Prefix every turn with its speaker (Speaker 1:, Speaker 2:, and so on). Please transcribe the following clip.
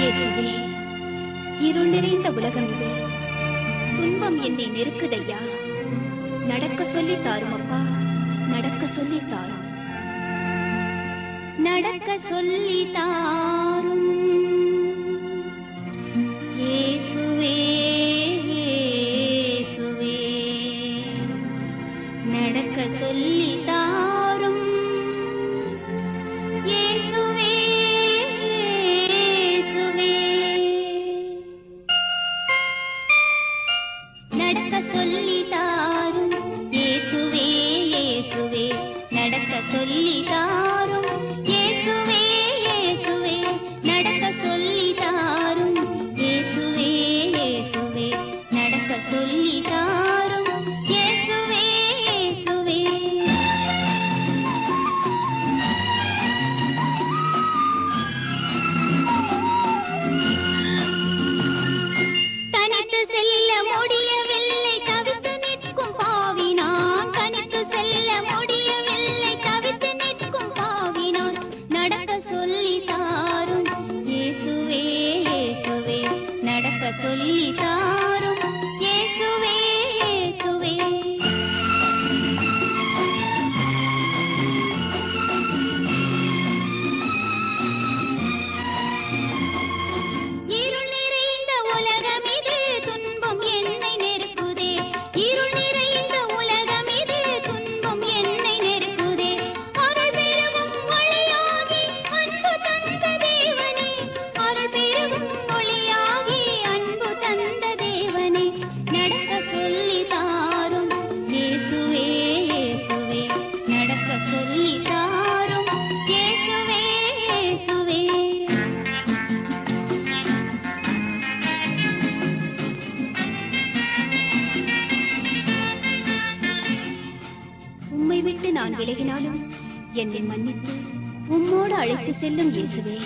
Speaker 1: இயேசுவே, இருள் நிறைந்த உலகம் இது. துன்பம் என்னை நெருக்குதையா. நடக்க சொல்லி தாரும் அப்பா, நடக்க சொல்லி தாரும், நடக்க சொல்லி தாரும். இயேசுவே, இயேசுவே, நடக்க சொல்லி தாரும். இயேசுவே, இயேசுவே, நடக்க சொல்லி தாரும். இயேசுவே, இயேசுவே, நடக்க சொல்லி தாரும். இயேசுவே, இயேசுவே, நடக்க சொல்லி தாரும். இயேசுவே, இயேசுவே, நடக்க சொல்லி தாரும். இயேசுவே, இயேசுவே. தனித்து செல்ல முடியவில்லை, தவித்து நிற்கும் பாவினான். தனித்து செல்ல முடியவில்லை, தவித்து நிற்கும் பாவினான். நடக்க சொல்லி தாரும். இயேசுவே, இயேசுவே, நடக்க சொல்லி தாரும். இயேசுவே, இயேசுவே. இருள் நிறைந்த உலகம் இது, துன்பம் என்னை நெருக்குதே. இருள் நிறைந்த உலகம் இது, துன்பம் என்னை நெருக்குதே. அருள் பெருகும் ஒளியாகி அன்பு தந்த தேவனே, அருள் பெருகும் ஒளியாகி அன்பு தந்த தேவனே, நடக்க சொல்லி தாரும். இயேசுவே, இயேசுவே, நடக்க சொல்லி தாரும். இயேசுவே, இயேசுவே. உம்மை விட்டு நான் விலகினாலும் என்னை மன்னித்து உம்மோடு அழைத்து செல்லும் இயேசுவே.